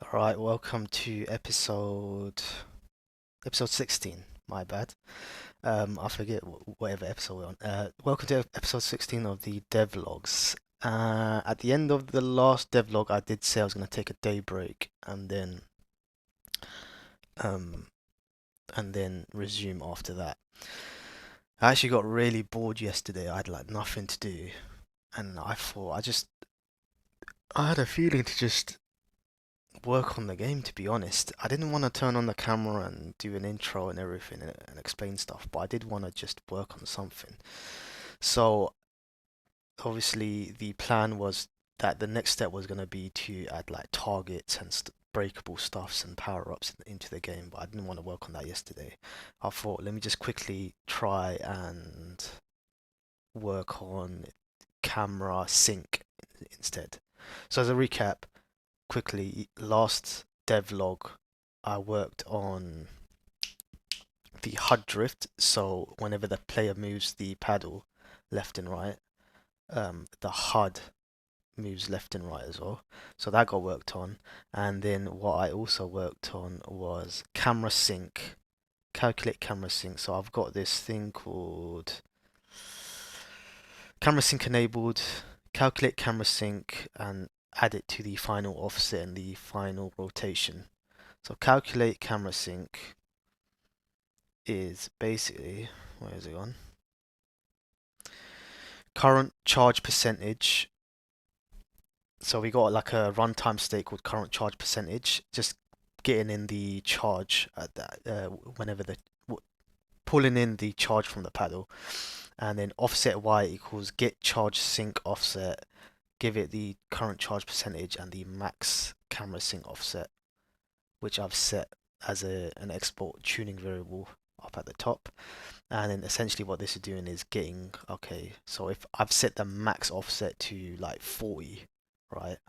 All right, welcome to episode 16. My bad. I forget whatever episode we're on. Welcome to episode 16 of the devlogs. At the end of the last devlog, I did say I was gonna take a day break um and then resume after that. I actually got really bored yesterday. I had like nothing to do, and I thought I had a feeling to just work on the game, to be honest. I didn't want to turn on the camera and do an intro and everything and explain stuff, but I did want to just work on something. So obviously the plan was that the next step was going to be to add like targets and breakable stuffs and power-ups into the game, but I didn't want to work on that yesterday. I thought let me just quickly try and work on camera sync instead. So as a recap, quickly, last devlog I worked on the HUD drift, so whenever the player moves the paddle left and right, the HUD moves left and right as well. So that got worked on. And then what I also worked on was camera sync, calculate camera sync. So I've got this thing called camera sync enabled, calculate camera sync, and add it to the final offset and the final rotation. So calculate camera sync is basically, where is it on? Current charge percentage. So we got like a runtime state called current charge percentage, just getting in the charge at that whenever the pulling in the charge from the paddle, and then offset y equals get charge sync offset, give it the current charge percentage and the max camera sync offset, which I've set as an export tuning variable up at the top. And then essentially what this is doing is getting, okay, so if I've set the max offset to like 40, right,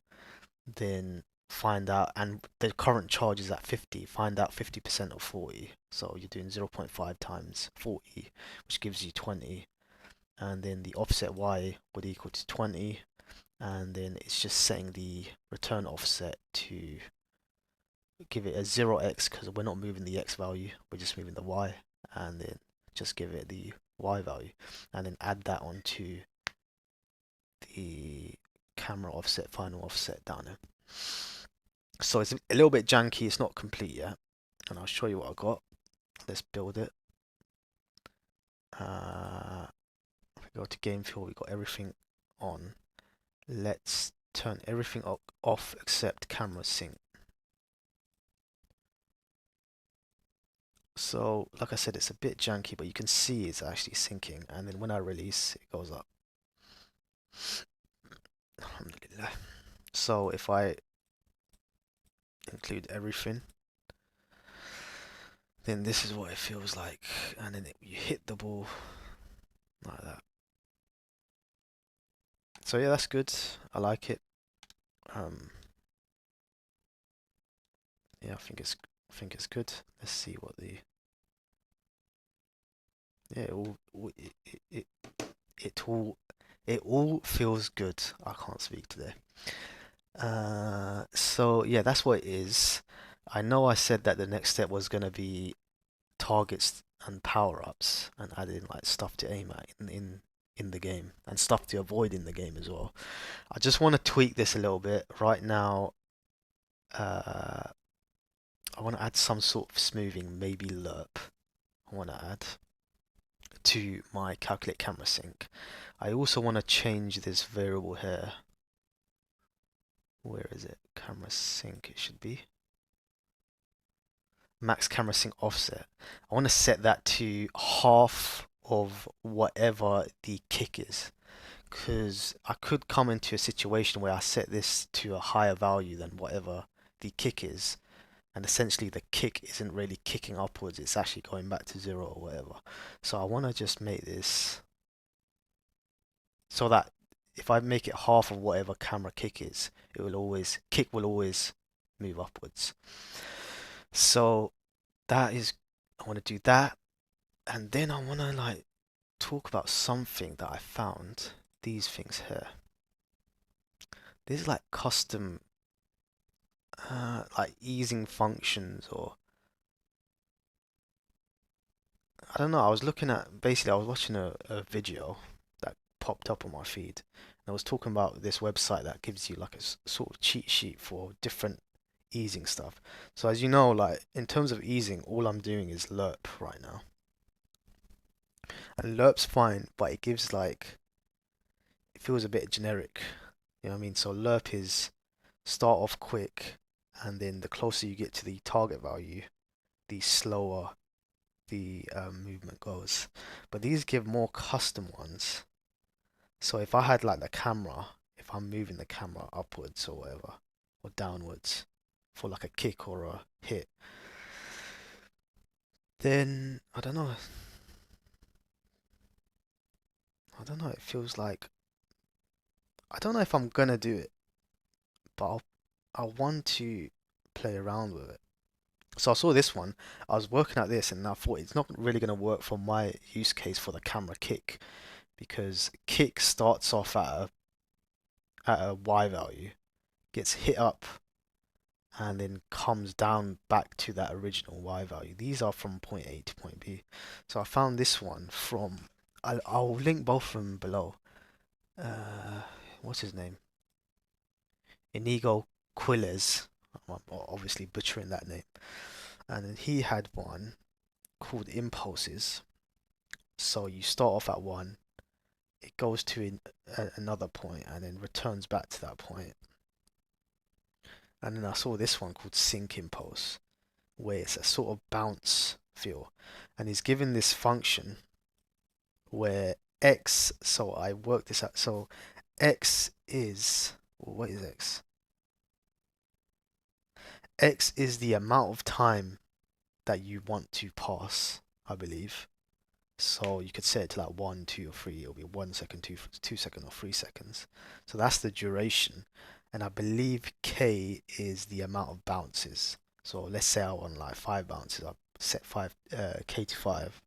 then find out, and the current charge is at 50, find out 50% of 40. So you're doing 0.5 times 40, which gives you 20. And then the offset y would equal to 20. And then it's just setting the return offset to give it a 0x because we're not moving the x value, we're just moving the y. And then just give it the y value. And then add that onto the camera offset, final offset down here. So it's a little bit janky, it's not complete yet. And I'll show you what I got. Let's build it. If we go to game field, we got everything on. Let's turn everything off except camera sync. So, like I said, it's a bit janky, but you can see it's actually syncing. And then when I release, it goes up. Alhamdulillah. So if I include everything, then this is what it feels like. And then you hit the ball like that. So yeah, that's good. I like it. Um, yeah, I think it's good. Let's see what the yeah it it all it all feels good. I can't speak today. So yeah, that's what it is. I know I said that the next step was gonna be targets and power-ups and adding like stuff to aim at in the game and stuff to avoid in the game as well. I just want to tweak this a little bit. Right now, I want to add some sort of smoothing, maybe lerp. I want to add to my calculate camera sync. I also want to change this variable here. Where is it? Camera sync, it should be. Max camera sync offset. I want to set that to half of whatever the kick is. Because I could come into a situation where I set this to a higher value than whatever the kick is, and essentially the kick isn't really kicking upwards, it's actually going back to zero or whatever. So I want to just make this so that if I make it half of whatever camera kick is, kick will always move upwards. So that is, I want to do that, and then I want to like talk about something that I found. These things here. This is like custom like easing functions, or I don't know. I was looking at basically I was watching a video that popped up on my feed. And I was talking about this website that gives you like a sort of cheat sheet for different easing stuff. So as you know, like in terms of easing, all I'm doing is lerp right now. And lerp's fine, but it gives like it feels a bit generic. You know what I mean? So lerp is start off quick, and then the closer you get to the target value, the slower the movement goes. But these give more custom ones. So if I had like the camera, if I'm moving the camera upwards or whatever, or downwards for like a kick or a hit, then I don't know. I don't know. It feels like I don't know if I'm gonna do it, but I want to play around with it. So I saw this one. I was working at this, and I thought it's not really gonna work for my use case for the camera kick because kick starts off at a Y value, gets hit up, and then comes down back to that original Y value. These are from point A to point B. So I found this one from. I'll link both of them below. Uh, what's his name? Inigo Quiles. I'm obviously butchering that name. And then he had one called Impulses. So you start off at one, it goes to another point, and then returns back to that point. And then I saw this one called Sync Impulse, where it's a sort of bounce feel. And he's given this function where x, so I worked this out. So x is, what is x? X is the amount of time that you want to pass, I believe. So you could set it to like 1, 2, or 3. It'll be 1 second, 2 seconds, or 3 seconds. So that's the duration. And I believe K is the amount of bounces. So let's say I want like 5 bounces. I'll set K to 5.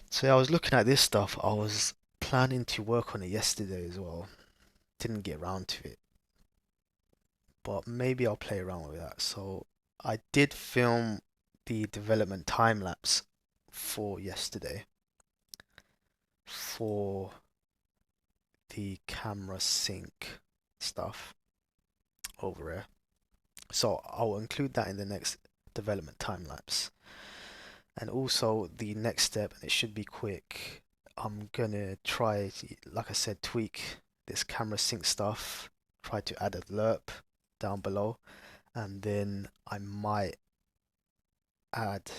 So yeah, I was looking at this stuff. I was planning to work on it yesterday as well. Didn't get around to it. But maybe I'll play around with that. So I did film the development time lapse for yesterday for the camera sync stuff over here. So I'll include that in the next development time lapse. And also the next step, and it should be quick, I'm gonna try, like I said, tweak this camera sync stuff, try to add a lerp down below, and then I might add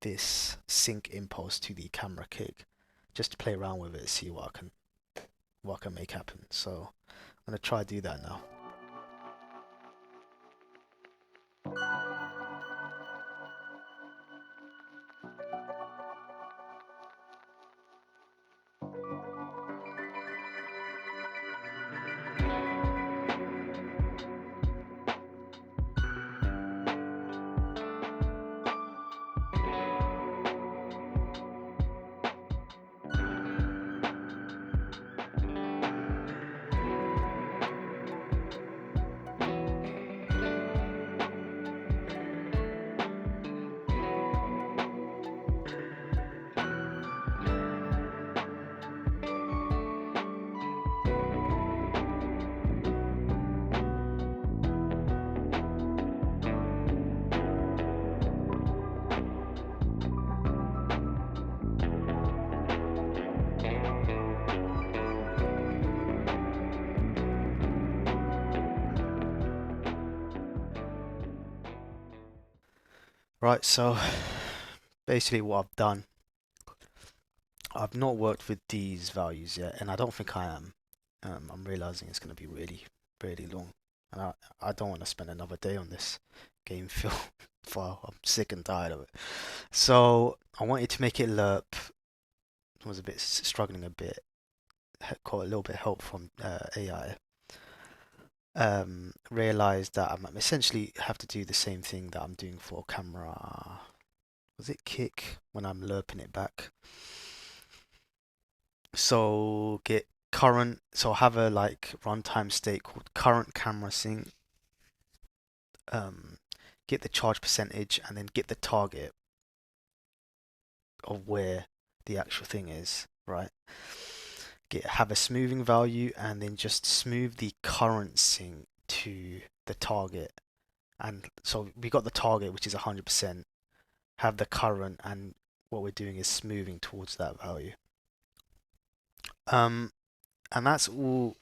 this sync impulse to the camera kick just to play around with it, see what I can make happen. So I'm gonna try to do that now. Right, so basically what I've done, I've not worked with these values yet, and I don't think I am. I'm realizing it's going to be really, really long, and I don't want to spend another day on this game film file. I'm sick and tired of it. So I wanted to make it lerp. Was a bit struggling a bit. Got a little bit of help from AI. Realized that I'm essentially have to do the same thing that I'm doing for camera. Was it kick when I'm lerping it back? So get current. So have a like runtime state called current camera sync, get the charge percentage, and then get the target of where the actual thing is, right? Have a smoothing value, and then just smooth the current sync to the target. And so we got the target, which is 100%, have the current, and what we're doing is smoothing towards that value. And that's all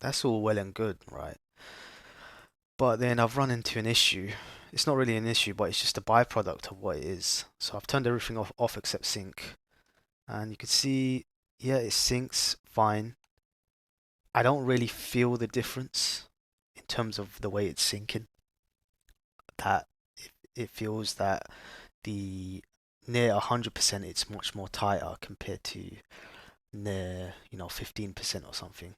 well and good, right? But then I've run into an issue. It's not really an issue, but it's just a byproduct of what it is. So I've turned everything off except sync. And you can see, yeah, it syncs fine. I don't really feel the difference in terms of the way it's syncing. That it feels that the near 100% it's much more tighter compared to near 15% or something.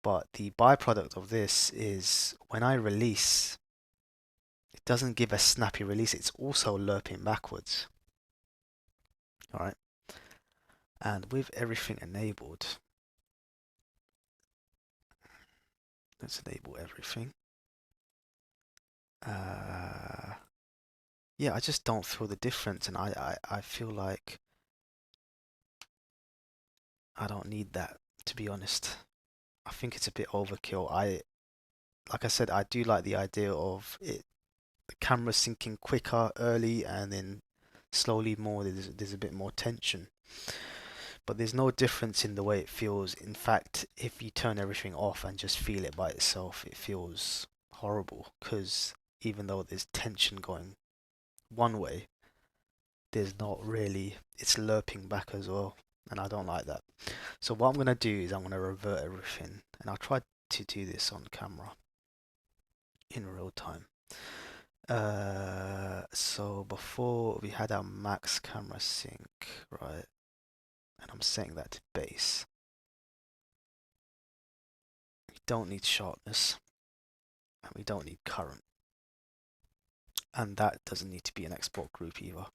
But the byproduct of this is when I release, it doesn't give a snappy release, it's also lerping backwards. Alright. And with everything enabled, let's enable everything. Yeah, I just don't feel the difference, and I feel like I don't need that, to be honest. I think it's a bit overkill. Like I said, I do like the idea of the camera syncing quicker early, and then slowly more there's a bit more tension. But there's no difference in the way it feels. In fact, if you turn everything off and just feel it by itself, it feels horrible, because even though there's tension going one way, there's not really, it's lerping back as well, and I don't like that. So what I'm going to do is I'm going to revert everything, and I'll try to do this on camera in real time. So before we had our max camera sync, right? And I'm setting that to base. We don't need sharpness, and we don't need current. And that doesn't need to be an export group either.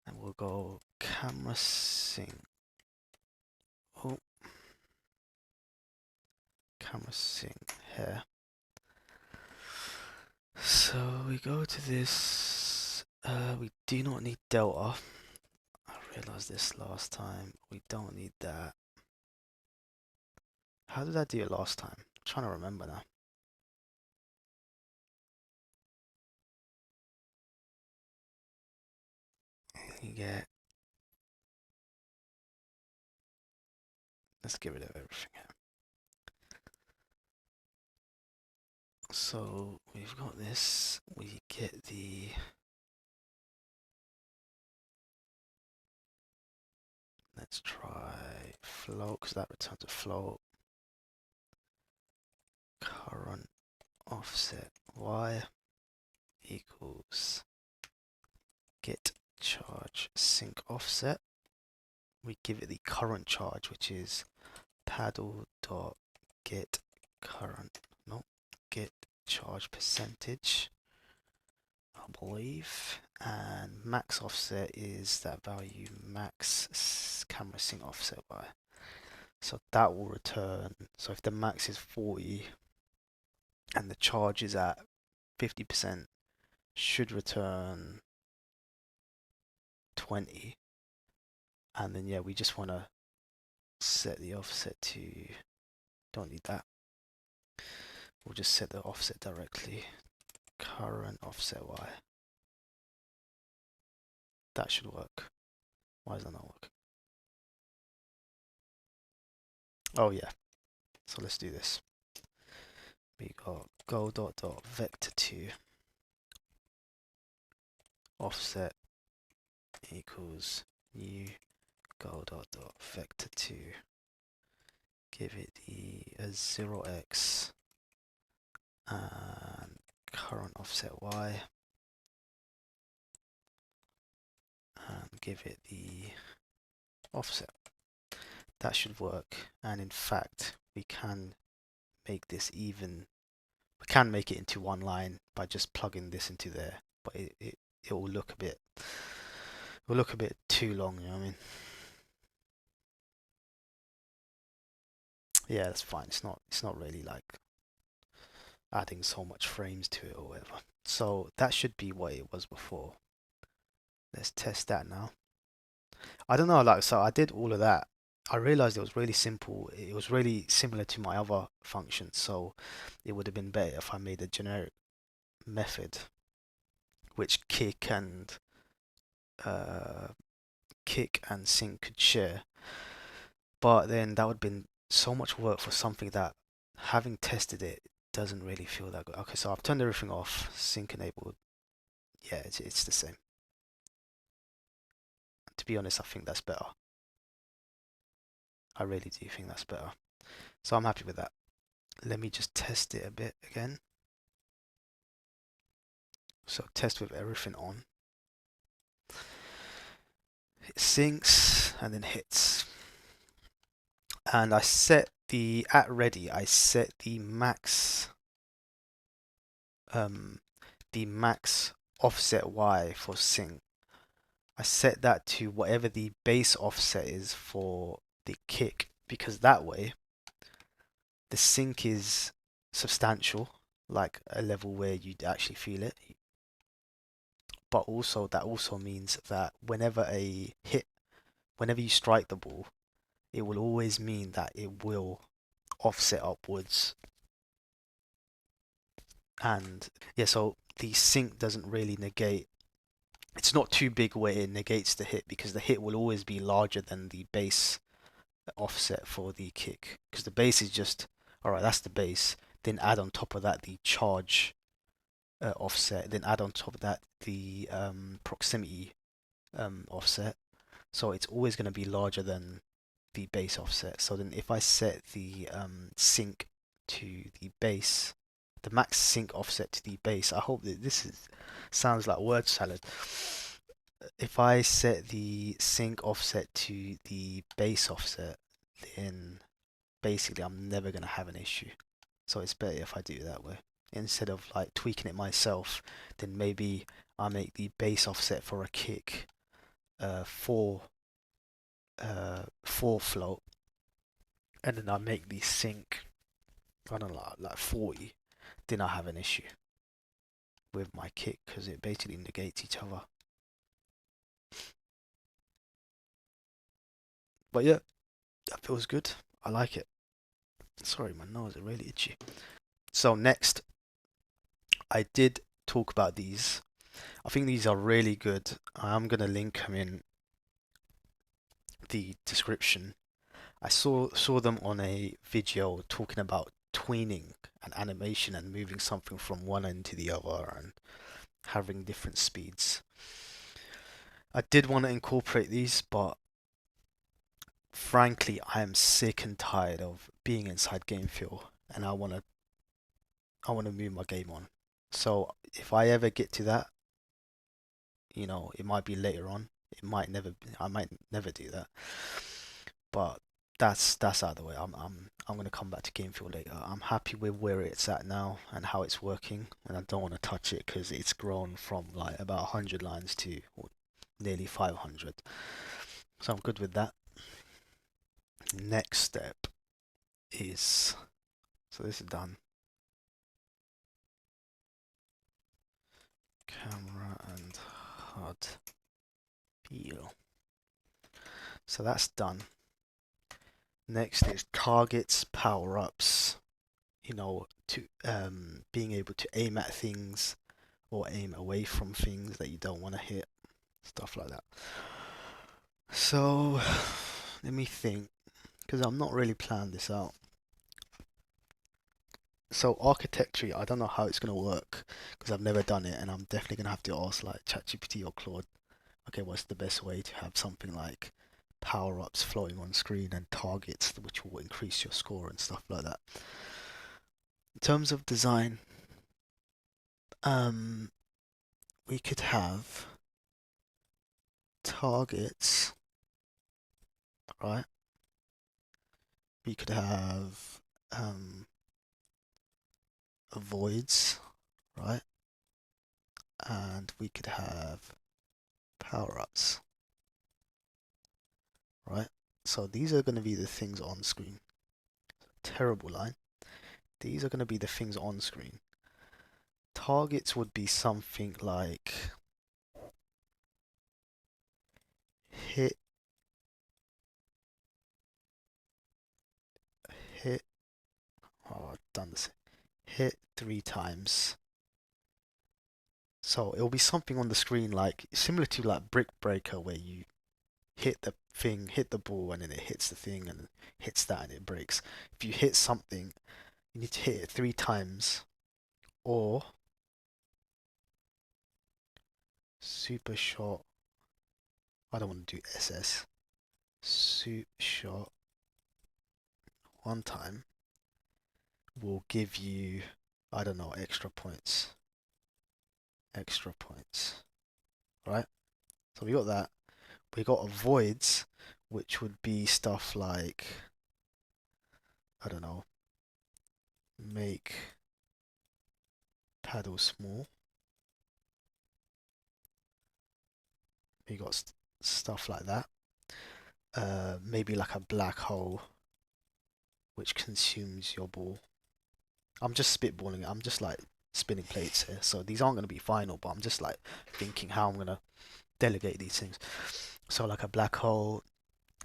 And we'll go camera sync. Oh, camera sync here. So we go to this. We do not need delta. I realized this last time. We don't need that. How did I do it last time? I'm trying to remember now. You get. Let's get rid of everything here. So we've got this. We get the. Let's try float, because that returns a float. Current offset y equals get charge sync offset. We give it the current charge, which is paddle dot get current, no, get charge percentage, I believe, and max offset is that value max camera sync offset by. So that will return. So if the max is 40 and the charge is at 50%, should return 20. And then yeah, we just want to set the offset to, don't need that. We'll just set the offset directly. Current offset y. That should work. Why is that not working? Oh yeah. So let's do this. We got Godot vector2 offset equals new Godot vector2. Give it the 0x and current offset y, and give it the offset. That should work, and in fact we can make this even. We can make it into one line by just plugging this into there, but it will look a bit. It will look a bit too long, you know what I mean? Yeah, that's fine. It's not really like adding so much frames to it or whatever. So that should be what it was before. Let's test that now. I don't know, like, so I did all of that. I realized it was really simple. It was really similar to my other functions, so it would have been better if I made a generic method which uh, kick and sync could share. But then that would have been so much work for something that, having tested it, doesn't really feel that good. Okay, so I've turned everything off, sync enabled. Yeah, it's the same. To be honest, I think that's better. I really do think that's better. So I'm happy with that. Let me just test it a bit again. So test with everything on. It syncs and then hits. And I set the at ready. I set um the max offset Y for sync. I set that to whatever the base offset is for the kick, because that way the sync is substantial, like a level where you'd actually feel it. But also that also means that whenever you strike the ball, it will always mean that it will offset upwards. And yeah, so the sync doesn't really negate. It's not too big where it negates the hit, because the hit will always be larger than the base offset for the kick, because the base is just, all right, that's the base, then add on top of that the charge offset, then add on top of that the proximity offset, so it's always going to be larger than the base offset. So then if I set the sync to the base, the max sync offset to the base, I hope that sounds like word salad. If I set the sync offset to the base offset, then basically I'm never going to have an issue. So it's better if I do it that way. Instead of like tweaking it myself, then maybe I make the base offset for a kick 4 4 float, and then I make the sync, I don't know, like 40, then I have an issue with my kick because it basically negates each other. But yeah, that feels good. I like it. Sorry, my nose is really itchy. So next, I did talk about these. I think these are really good. I'm gonna link them in the description. I saw them on a video talking about tweening and animation and moving something from one end to the other and having different speeds. I did want to incorporate these, but frankly, I am sick and tired of being inside game feel, and I wanna move my game on. So if I ever get to that, it might be later on. I might never do that. But that's out of the way. I'm gonna come back to game feel later. I'm happy with where it's at now and how it's working, and I don't want to touch it because it's grown from like about 100 lines to nearly 500. So I'm good with that. Next step is, so this is done. Camera and HUD feel. So that's done. Next is targets, power-ups. To being able to aim at things or aim away from things that you don't want to hit, stuff like that. So let me think, because I'm not really planning this out. So architecture, I don't know how it's gonna work because I've never done it, and I'm definitely gonna have to ask like ChatGPT or Claude. Okay, what's the best way to have something like power-ups floating on screen and targets which will increase your score and stuff like that. In terms of design, um, we could have targets, right? We could have voids, right? And we could have power-ups, right? So these are going to be the things on screen. Terrible line. These are going to be the things on screen. Targets would be something like hit, hit, oh, I've done this. Hit 3 times. So it'll be something on the screen like similar to like Brick Breaker where you hit the thing, hit the ball, and then it hits the thing and hits that and it breaks. If you hit something, you need to hit it 3 times, or super shot. I don't want to do SS. Super shot 1 time will give you, I don't know, extra points. Extra points. Right? So we got that. We got avoids, which would be stuff like, I don't know, make paddle small. We got stuff like that. Maybe like a black hole, which consumes your ball. I'm just spitballing it. I'm just like spinning plates here. So these aren't going to be final, but I'm just like thinking how I'm going to delegate these things. So like a black hole,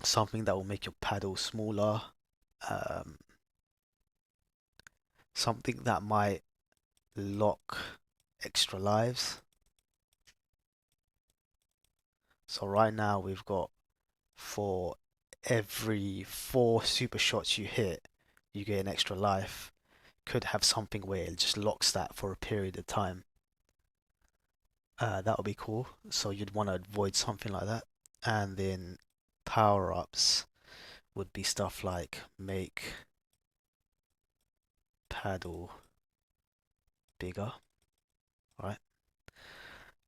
something that will make your paddle smaller. Um, something that might lock extra lives. So right now we've got for every 4 super shots you hit, you get an extra life. Could have something where it just locks that for a period of time. That would be cool. So you'd want to avoid something like that. And then power-ups would be stuff like make paddle bigger, right?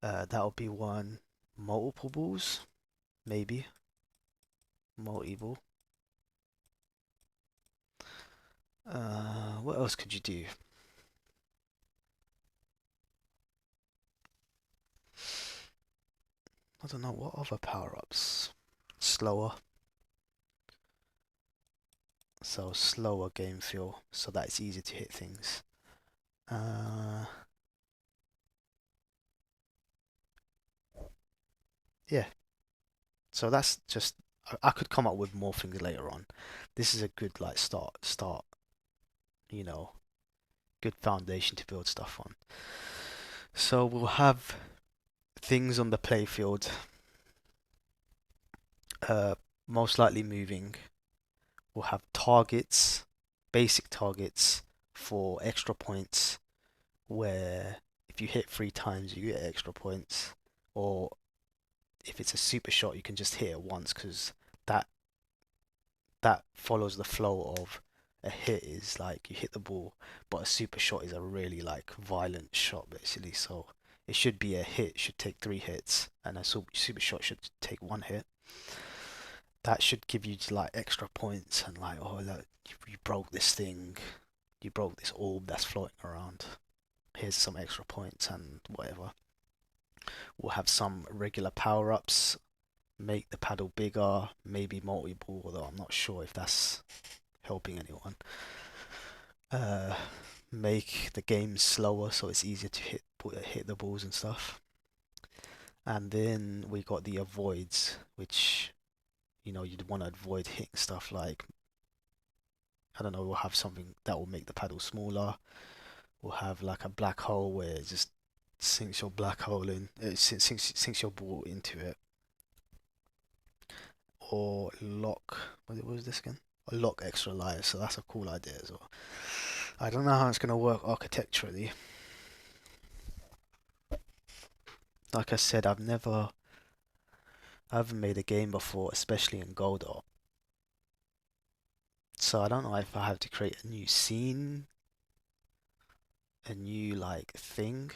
That would be one. Multiple balls, maybe. Multi-ball. What else could you do? I don't know, what other power-ups? Slower. So slower game feel, so that it's easier to hit things. Yeah. So that's just I could come up with more things later on. This is a good like start, you know, good foundation to build stuff on. So we'll have things on the playfield, uh, most likely moving. We'll have targets, basic targets for extra points, where if you hit 3 times you get extra points, or if it's a super shot you can just hit it once because that that follows the flow of a hit is like you hit the ball, but a super shot is a really like violent shot basically. So it should be a hit should take 3 hits, and a super shot should take 1 hit. That should give you like extra points and like, oh look, you broke this thing, you broke this orb that's floating around. Here's some extra points and whatever. We'll have some regular power ups, make the paddle bigger, maybe multi-ball, although I'm not sure if that's helping anyone. Make the game slower so it's easier to hit the balls and stuff. And then we got the avoids, which you'd want to avoid hitting stuff like, I don't know, we'll have something that will make the paddle smaller. We'll have like a black hole where it just sinks your black hole in, it sinks your ball into it. Or lock, what was this again? Or lock extra lives, so that's a cool idea as well. I don't know how it's going to work architecturally. Like I said, I haven't made a game before, especially in Godot. So I don't know if I have to create a new scene, a new like thing,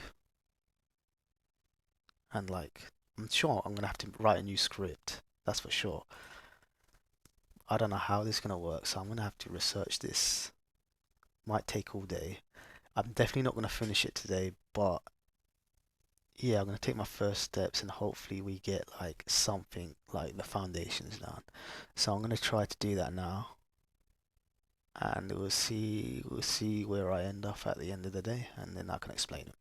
and like I'm sure I'm gonna have to write a new script. That's for sure. I don't know how this is gonna work, so I'm gonna have to research this. Might take all day. I'm definitely not gonna finish it today, but yeah, I'm gonna take my first steps and hopefully we get like something like the foundations down. So I'm gonna try to do that now. and we'll see where I end up at the end of the day, and then I can explain it.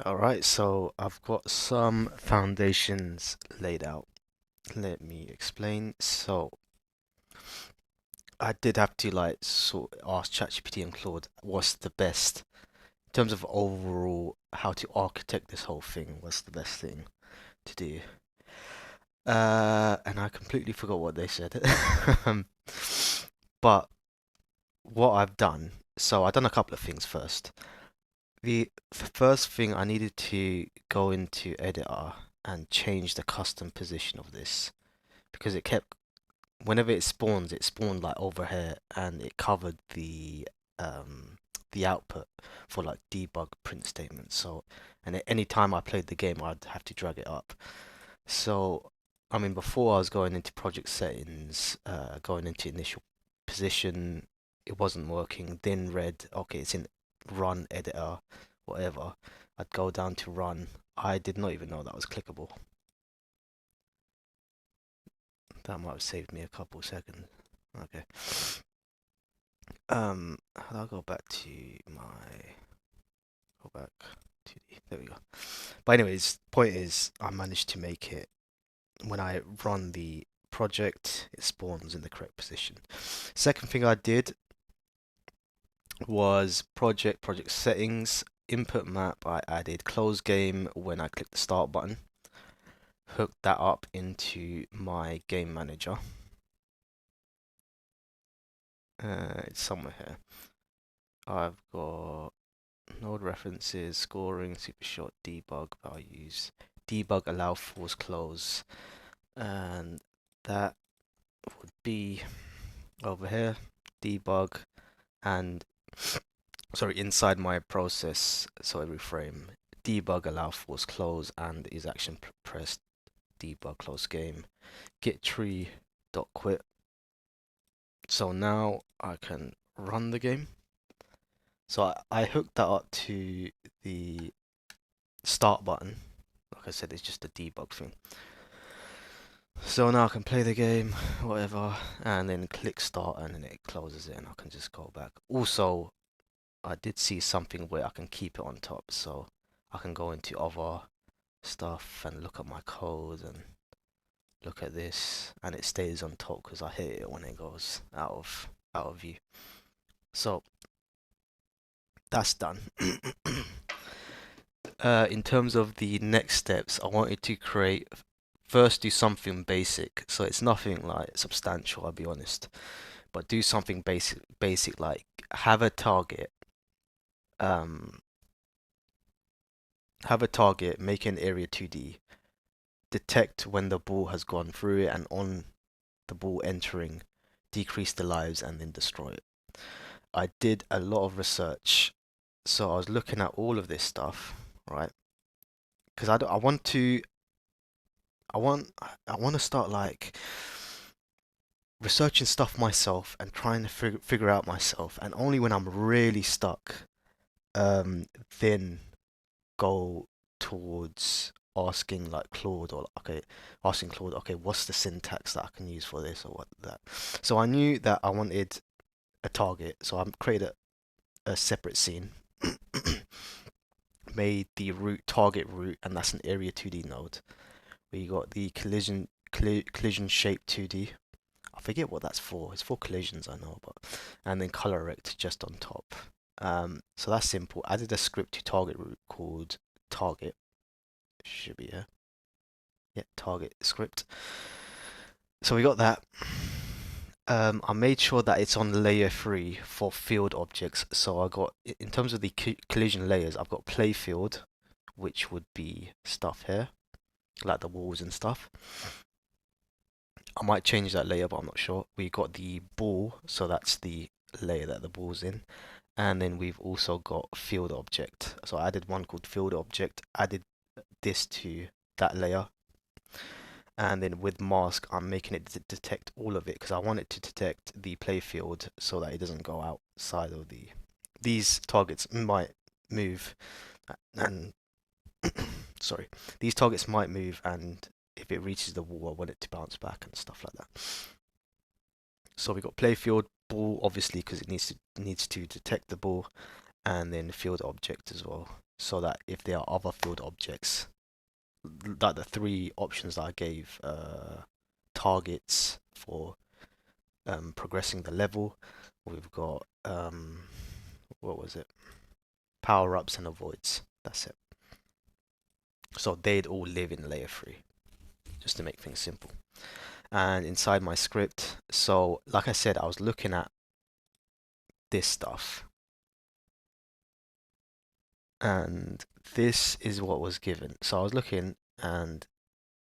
Alright, so I've got some foundations laid out. Let me explain. So I did have to like sort of ask ChatGPT and Claude what's the best in terms of overall how to architect this whole thing, what's the best thing to do. And I completely forgot what they said. Um, But what I've done, so I've done a couple of things first. The first thing I needed to go into editor and change the custom position of this because it kept whenever it spawned like over here and it covered the output for like debug print statements. So and at any time I played the game I'd have to drag it up. So I mean before I was going into project settings, going into initial position, it wasn't working. Then read, okay, it's in run editor, whatever. I'd go down to run. I did not even know that was clickable. That might have saved me a couple seconds. Okay. How do I go back to my go back to there we go. But anyways, point is I managed to make it when I run the project, it spawns in the correct position. Second thing I did was project settings, input map. I added close game when I click the start button. Hooked that up into my game manager. It's somewhere here. I've got node references, scoring, super short, debug values, debug allow force close, and that would be over here, debug, and sorry, inside my process, so every frame, debug allow force close, and is action pressed, debug close game, get tree dot quit. So now I can run the game. So I hooked that up to the start button. Like I said, it's just a debug thing. So now I can play the game, whatever, and then click start and then it closes it and I can just go back. Also, I did see something where I can keep it on top, so I can go into other stuff and look at my code and look at this and it stays on top because I hate it when it goes out of view. So that's done. In terms of the next steps, I wanted to first do something basic. So it's nothing like substantial, I'll be honest. But do something basic like have a target. Have a target, make an area 2D, detect when the ball has gone through it and on the ball entering, decrease the lives and then destroy it. I did a lot of research, so I was looking at all of this stuff, right? Because I want to I want I want to start like researching stuff myself and trying to figure out myself, and only when I'm really stuck, then go towards asking like Claude or okay, asking Claude, okay, what's the syntax that I can use for this or what that. So I knew that I wanted a target, so I created a separate scene, made the root target root, and that's an area 2D node. We got the collision shape 2D. I forget what that's for. It's for collisions, I know, but and then color rect just on top. So that's simple. Added a script to target root called target. Should be here. Yeah, target script. So we got that. I made sure that it's on layer 3 for field objects. So I got, in terms of the collision layers, I've got play field, which would be stuff here, like the walls and stuff. I might change that layer, but I'm not sure. We got the ball, so that's the layer that the ball's in. And then we've also got field object. So I added one called field object, added this to that layer. And then with mask, I'm making it detect all of it because I want it to detect the play field so that it doesn't go outside of the. These targets might move, and sorry, these targets might move, and if it reaches the wall, I want it to bounce back and stuff like that. So we got play field, ball, obviously because it needs to detect the ball, and then field object as well, so that if there are other field objects, like the 3 options that I gave, targets for progressing the level. We've got what was it? Power ups and avoids. That's it. So they'd all live in layer 3, just to make things simple. And inside my script, so like I said, I was looking at this stuff, and this is what was given. So I was looking, and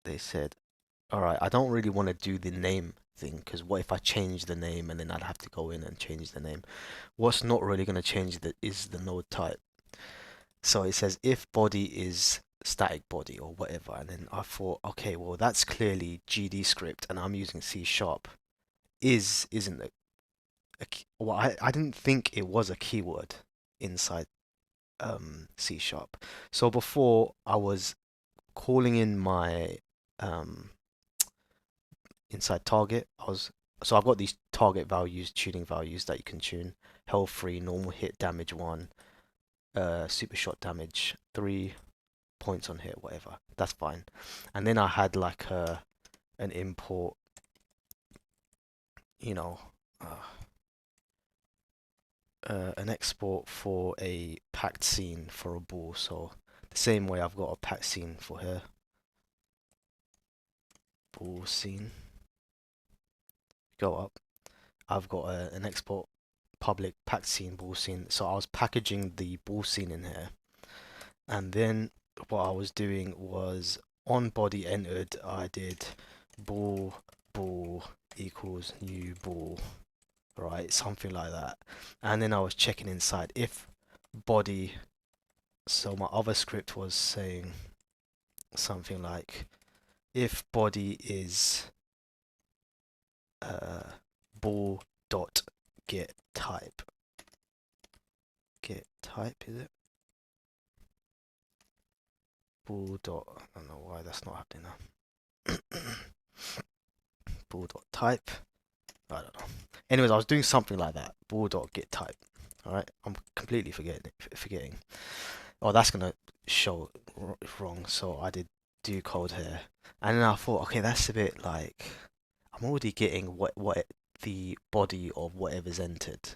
they said, all right, I don't really want to do the name thing because what if I change the name and then I'd have to go in and change the name? What's not really going to change is the node type. So it says if body is static body or whatever, and then I thought, okay, well that's clearly GD script, and I'm using C sharp. Isn't well, I didn't think it was a keyword inside C sharp. So before I was calling in my inside target, so I've got these target values, tuning values that you can tune. Health 3, normal hit damage 1, super shot damage 3, points on hit, whatever. That's fine. And then I had like an import, you know, an export for a packed scene for a ball. So the same way I've got a packed scene for here. Ball scene. Go up. I've got an export public packed scene, ball scene. So I was packaging the ball scene in here. And then what I was doing was on body entered, I did ball equals new ball, right? Something like that. And then I was checking inside if body. So my other script was saying something like if body is ball dot get type. Get type, is it? Ball dot, I don't know why that's not happening now. Ball dot type. I don't know. Anyways, I was doing something like that. Ball dot get type. All right, I'm completely forgetting. Oh, that's gonna show wrong. So I did do code here, and then I thought, okay, that's a bit like I'm already getting what the body of whatever's entered,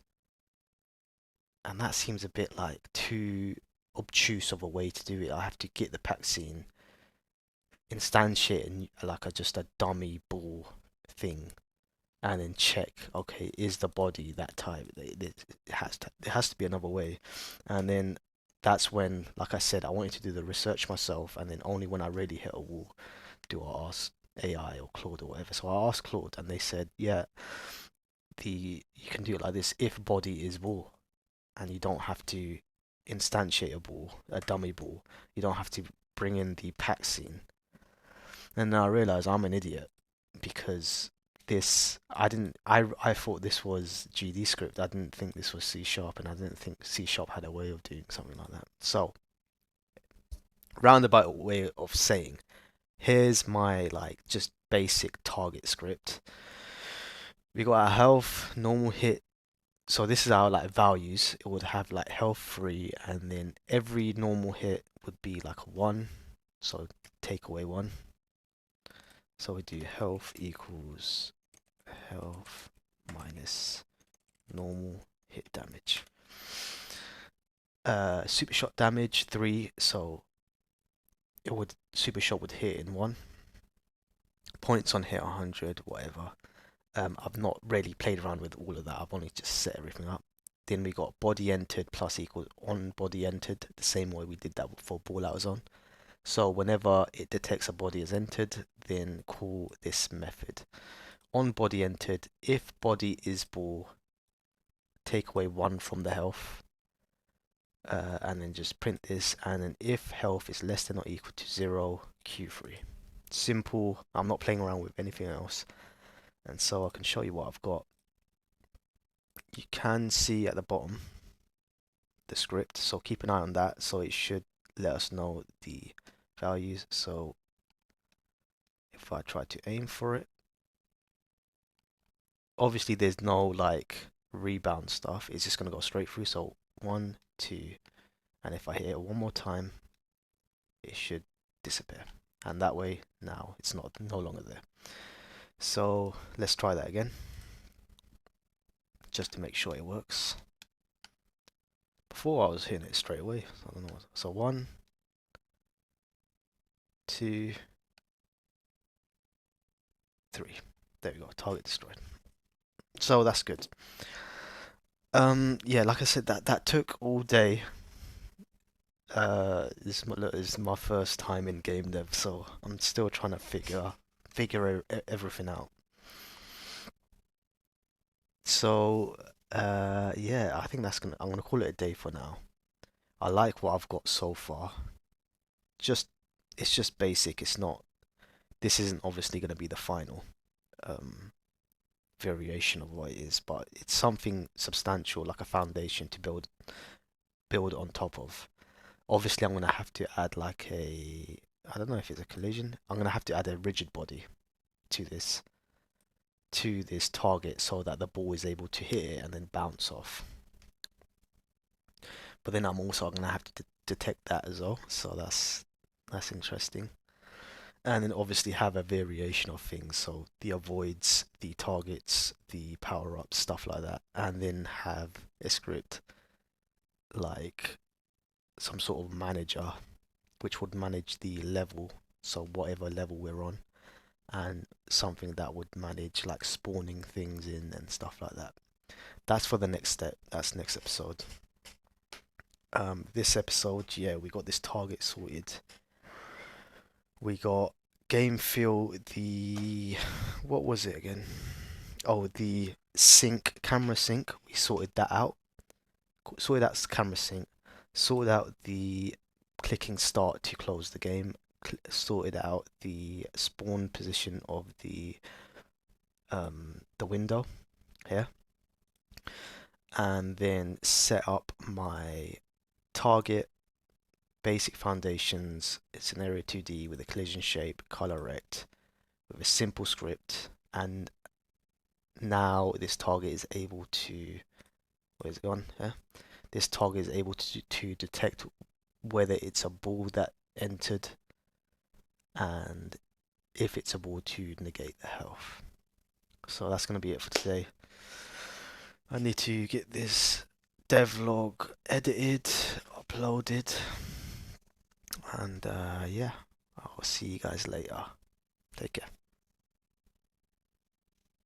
and that seems a bit like too obtuse of a way to do it. I have to get the pack scene, instantiate and like just a dummy ball thing, and then check, okay, is the body that type? It has to be another way. And then that's when, like I said, I wanted to do the research myself, and then only when I really hit a wall do I ask AI or Claude or whatever. So I asked Claude, and they said, yeah, you can do it like this if body is ball, and you don't have to instantiate a ball, a dummy ball. You don't have to bring in the pack scene. And then I realized I'm an idiot because this I thought this was GD script. I didn't think this was C sharp, and I didn't think C sharp had a way of doing something like that. So roundabout way of saying, here's my like just basic target script. We got our health, normal hit. So this is our like values. It would have like health 3, and then every normal hit would be like a 1. So take away 1. So we do health equals health minus normal hit damage. Super shot damage 3, so super shot would hit in 1. Points on hit 100, whatever. I've not really played around with all of that. I've only just set everything up. Then we got body entered plus equals on body entered, the same way we did that for ball out zone. So whenever it detects a body is entered, then call this method. On body entered, if body is ball, take away 1 from the health. And then just print this, and then if health is less than or equal to 0, Q3. Simple. I'm not playing around with anything else. And so I can show you what I've got. You can see at the bottom the script, so keep an eye on that. So it should let us know the values. So if I try to aim for it, obviously there's no like rebound stuff. It's just gonna go straight through. So 1, 2, and if I hit it one more time, it should disappear. And that way now it's no longer there. So let's try that again, just to make sure it works. Before I was hitting it straight away. I don't know. So 1, 2, 3. There we go. Target destroyed. So that's good. Yeah, like I said, that took all day. This is my first time in game dev, so I'm still trying to figure everything out. So yeah, I think I'm gonna call it a day for now. I like what I've got so far. It's just basic. This isn't obviously gonna be the final variation of what it is, but it's something substantial, like a foundation to build on top of. Obviously, I'm gonna have to add like I don't know if it's a collision. I'm gonna have to add a rigid body to this target so that the ball is able to hit it and then bounce off. But then I'm also gonna have to detect that as well, so that's interesting. And then obviously have a variation of things, so the avoids, the targets, the power-ups, stuff like that, and then have a script like some sort of manager which would manage the level, so whatever level we're on, and something that would manage like spawning things in and stuff like that. That's for the next step. That's next episode. This episode, yeah, we got this target sorted. We got game feel, what was it again? Oh, the camera sync. We sorted that out. Sorted out camera sync. Sorted out the clicking start to close the game. Sorted out the spawn position of the window here, and then set up my target, basic foundations. It's an area 2D with a collision shape, color rect, with a simple script, and now this target is able to, where's it gone? Yeah, this target is able to detect whether it's a ball that entered, and if it's a ball to negate the health. So that's going to be it for today. I need to get this devlog edited, uploaded, and yeah, I'll see you guys later. Take care.